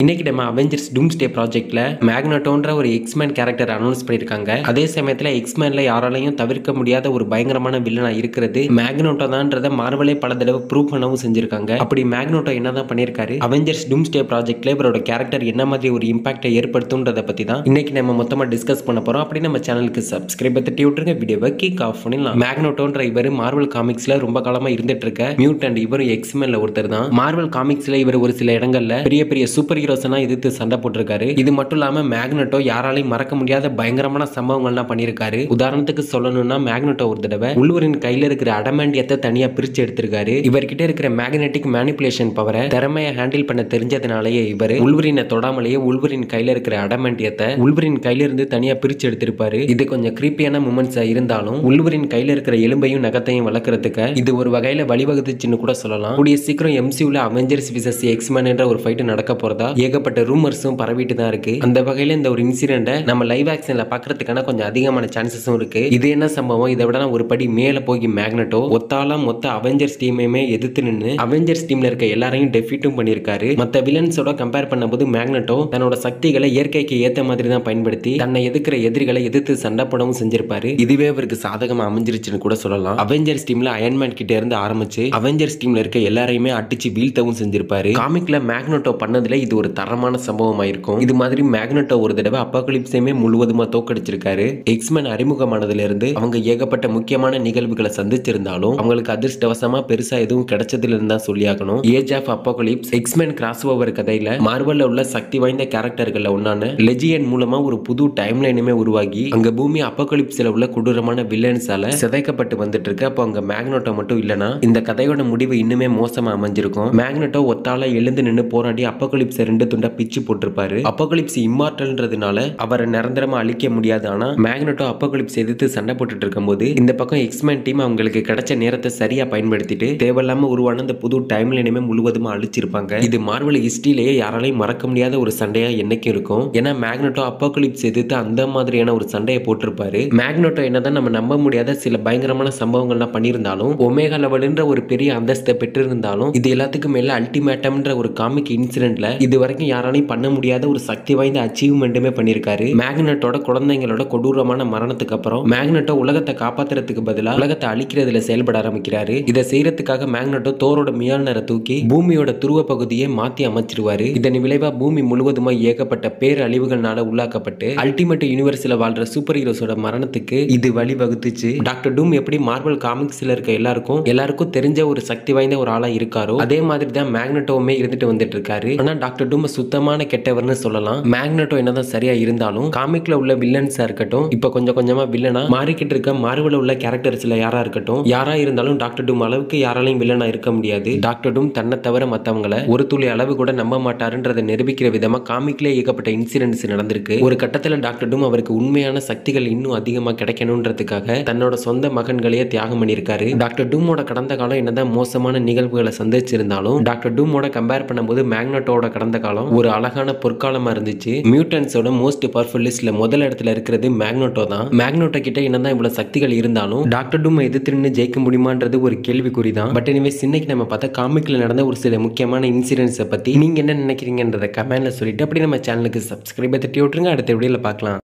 இன்னைக்கு நம்ம அவெஞ்சர்ஸ் டூம்ஸ்டே ப்ராஜெக்ட்ல மேக்னட்டோன்ற ஒரு எக்ஸ்மேன் கேரக்டர் அனௌன்ஸ் பண்ணிருக்காங்க. அதே சமயத்துல எக்ஸ்மேன்ல யாராலையும் தவிர்க்க முடியாத ஒரு பயங்கரமான வில்லனா இருக்கிறது மேக்னட்டோ தான்றத மார்வலே பல தடவை ப்ரூவ் பண்ணவும் செஞ்சிருக்காங்க. அப்படி மேக்னட்டோ என்னதான் பண்ணிருக்காரு, அவெஞ்சர்ஸ் டூம்ஸ்டே ப்ராஜெக்ட்ல இவரோட கேரக்டர் என்ன மாதிரி ஒரு இம்பாக்டை ஏற்படுத்தும்ன்றத பத்தி தான் இன்னைக்கு நம்ம மொத்தமா டிஸ்கஸ் பண்ண போறோம். அப்படி நம்ம சேனலுக்கு சப்ஸ்கிரைப் தட்டி விட்டுருங்க, வீடியோவை கிக் ஆஃப் பண்ணிடலாம். மேக்னட்டோன்ற இவர் மார்வல் காமிக்ஸ்ல ரொம்ப காலமா இருந்துட்டு இருக்க மியூட்டன்ட். இவர் எக்ஸ்மேன்ல ஒருத்தர் தான். மார்வல் காமிக்ஸ்ல இவர் ஒரு சில இடங்கள்ல பெரிய பெரிய சூப்பர் ஹீரோஸ்னா எதிர்த்து சண்டை போட்டிருக்காரு. இது மட்டும் இல்லாம மேக்னட்டோ யாராலையும் மறக்க முடியாத பயங்கரமான சம்பவங்கள்லாம் பண்ணிருக்காரு. உதாரணத்துக்கு சொல்லணும்னா மேக்னட்டோ ஒரு தடவை உல்வரின் கையில இருக்கிற அடமாண்டியத்தை தனியா பிரிச்சு எடுத்திருக்காரு. இவர்கிட்ட இருக்கிற மேக்னெட்டிக் மேனிபுலேஷன் பவரை திறமையா ஹேண்டில் பண்ண தெரிஞ்சதுனாலேயே இவர் உல்வரினை தொடாமலேயே உல்வரின் கையில இருக்கிற அடமாண்டியத்தை உல்வரின் கையில இருந்து தனியா பிரிச்சு எடுத்திருப்பாரு. இது கொஞ்சம் கிரீப்பியான மூமெண்ட்ஸா இருந்தாலும் உல்வரின் கையில இருக்கிற எலும்பையும் நகத்தையும் வளர்க்கறதுக்கு இது ஒரு வகையில வழிவகுத்துச்சுன்னு கூட சொல்லலாம். கூடிய சீக்கிரம் எம்சியூல அவெஞ்சர்ஸ் விசஸ் எக்ஸ்மேன் என்ற ஒரு ஃபைட் நடக்க போறதா ஏகப்பட்ட ரூமர்ஸும் பரவிட்டு தான் இருக்கு. அந்த வகையில இந்த ஒரு இன்சிடென்ட் நம்ம லைவ் ஆக்ஷன்ல பாக்குறதுக்கான கொஞ்சம் அதிகமான சான்சஸும் இருக்கு. இது என்ன சம்பவம், இதை விட ஒரு படி மேல போய் மேக்னட்டோ மொத்த அவெஞ்சர்ஸ் டீமையுமே எதிர்த்து நின்று அவெஞ்சர்ஸ் டீம்ல இருக்க எல்லாரையும் டெஃபீட்டும் பண்ணிருக்காரு. மத்த வில்லன்ஸோட கம்பேர் பண்ணும்போது மேக்னட்டோ தன்னோட சக்திகளை இயற்கைக்கு ஏத்த மாதிரி தான் பயன்படுத்தி தன்னை எதிர்க்கிற எதிரிகளை எதிர்த்து சண்டை போடவும் செஞ்சிருப்பாரு. இதுவே அவருக்கு சாதகமா அமைஞ்சிருச்சுன்னு கூட சொல்லலாம். அவெஞ்சர்ஸ் டீம்ல அயன்மேன் கிட்ட இருந்து ஆரம்பிச்சு அவெஞ்சர்ஸ் டீம்ல இருக்க எல்லாரையுமே அடிச்சு வீழ்த்தவும் செஞ்சிருப்பாரு. காமிக்ல மேக்னட்டோ பண்ணதுல இது ஒரு தரமான சம்பவமா இருக்கும். இது மாதிரி மேக்னட்டோ ஒரு தடவை அப்போகலிப்ஸையுமே முழுவதுமா தோக்கடிச்சிருக்காரு. எக்ஸ்மேன் அறிமுகமானதுல இருந்து அவங்க ஏகப்பட்ட முக்கியமான நிகழ்வுகளை சந்திச்சிருந்தாலும் அவங்களுக்கு அதிர்ஷ்டவசமா பெருசா எதுவும் கிடைச்சதுல இருந்தா சொல்லியாகணும். Age of apocalypse X Men cross over கதையில மார்வல்ல உள்ள சக்தி வாய்ந்த கேரக்டர்கள்ல ஒன்னான லெஜியன் மூலமா ஒரு புது டைம் லைனுமே உருவாகி அங்க பூமி அப்போகலிப்ஸ்ல உள்ள கொடூரமான வில்லன்ஸால சிதைக்கப்பட்டு வந்துட்டு இருக்கு. அப்போ அங்க மேக்னட்டோ மட்டும் இல்லனா இந்த கதையோட முடிவு இன்னுமே மோசமா அமைஞ்சிருக்கும். மேக்னட்டோ ஒத்தால எழுந்து நின்று போராடி அப்போகலிப்ஸ் ரெண்டு துண்டா பிச்சு போட்டிருப்பாரு. அப்போகலிப்ஸ் இம்மார்டல்ன்றதுனால அவரை நிரந்தரமா அழிக்க முடியாது. ஆனா மேக்னட்டோ அப்போகலிப்ஸ் எதிர்த்து சண்டை போட்டுட்டு இருக்கும்போது இந்த பக்கம் எக்ஸ்மேன் டீம் அவங்களுக்கு கிடைச்ச நேரத்தை சரியா பயன்படுத்திட்டு தேவையில்லாம உருவான இந்த புது டைம் லைனுமே முழுவதுமா அழிச்சிருப்பாங்க. இது மார்வல் ஹிஸ்டரியிலேயே யாராலையும் மறக்க முடியாத ஒரு சண்டையா என்னைக்கும் இருக்கும். ஏன்னா மேக்னட்டோ அப்போகலிப்ஸ் எதிர்த்து அந்த மாதிரியான ஒரு சண்டையை போட்டிருப்பாரு. மேக்னட்டோ என்னதான் நம்ம நம்ப முடியாத சில பயங்கரமான சம்பவங்கள்லாம் பண்ணியிருந்தாலும் ஒமேகா லெவல்ன்ற ஒரு பெரிய அந்தஸ்தை பெற்றிருந்தாலும் இது எல்லாத்துக்கும் மேல அல்டிமேட்டம்ன்ற ஒரு காமிக் இன்சிடென்ட்ல இது வரைக்கும் யாராலையும் பண்ண முடியாத ஒரு சக்தி வாய்ந்த அச்சீவ்மெண்ட்டுமே பண்ணிருக்காரு. மேக்னட்டோட குழந்தைங்களோட கொடூரமான மரணத்துக்கு அப்புறம் மேக்னட்டோ உலகத்தை காப்பாத்துறதுக்கு பதிலா உலகத்தை அழிக்கிறதுல செயல்பட ஆரம்பிக்கிறாரு. இதை செய்யறதுக்காக மேக்னட்டோ தோரோட மியால்னரை தூக்கி பூமியோட துருவ பகுதியை மாத்தி அமைச்சிருவாரு. இதன் விளைவா பூமி முழுவதுமா ஏகப்பட்ட பேரழிவுகள்னால உள்ளாக்கப்பட்டு அல்டிமேட் யூனிவர்ஸ்ல வாழ்ற சூப்பர் ஹீரோஸோட மரணத்துக்கு இது வழிவகுத்துச்சு. டாக்டர் டூம் எப்படி மார்வல் காமிக்ஸ்ல இருக்க எல்லாருக்கும் தெரிஞ்ச ஒரு சக்தி வாய்ந்த ஒரு ஆளா இருக்காரோ அதே மாதிரி தான் மேக்னட்டோவுமே இருந்துட்டு வந்துட்டு இருக்காரு. ஆனா டாக்டர் டூம் சுத்தமான கெட்டவர்னு சொல்லலாம். மேக்னட்டோ என்னதான் சரியா இருந்தாலும் காமிக்ல உள்ள வில்லன்ஸா இருக்கட்டும் இப்ப கொஞ்சம் கொஞ்சமா வில்லனா மாறிக்கிட்டு இருக்க மார்வல்ல உள்ள கேரக்டர்ஸ்ல யாரா இருந்தாலும் டாக்டர் டூம் அளவுக்கு யாராலையும் வில்லனா இருக்க முடியாது. டாக்டர் டூம் தன்னை தவிர மத்தவங்களை ஒரு துளி அளவு கூட நம்ப மாட்டாருன்றதை நிரூபிக்கிற விதமா காமிக்ல ஏகப்பட்ட இன்சிடென்ட்ஸ் நடந்திருக்கு. ஒரு கட்டத்துல டாக்டர் டூம் அவருக்கு உண்மையான சக்திகள் இன்னும் அதிகமா கிடைக்கணும்ன்றதுக்காக தன்னோட சொந்த மகன்களையே தியாகம் பண்ணியிருக்காரு. டாக்டர் டூமோட கடந்த காலம் என்னதான் மோசமான நிகழ்வுகளை சந்திச்சிருந்தாலும் டாக்டர் டூமோட கம்பேர் பண்ணும்போது மேக்னட்டோட கடந்த காலம் ஒரு அழகான பொற்காலமா இருந்துச்சு. மியூட்டன்ஸோட மோஸ்ட் பவர்ஃபுல் லிஸ்ட்ல முதல் இடத்துல இருக்கிறது மேக்னட்டோ தான். மேக்னட்டோ கிட்ட என்னதான் இவ்வளவு சக்திகள் இருந்தாலும் டாக்டர் டூம் எதிர்த்து நின்று ஜெயிக்க முடியுமான்றது ஒரு கேள்விக்குறி தான். பட் எனிவேஸ் இன்னைக்கு நம்ம பார்த்தா காமிக்ல நடந்த ஒரு சில முக்கியமான இன்சிடென்ட்ஸை பத்தி நீங்க என்ன நினைக்கிறீங்கன்றத கமெண்ட்ல சொல்லிட்டு அப்படி நம்ம சேனலுக்கு சப்ஸ்கிரைப் தட்டி விட்டுருங்க. அடுத்த வீடியோல பார்க்கலாம்.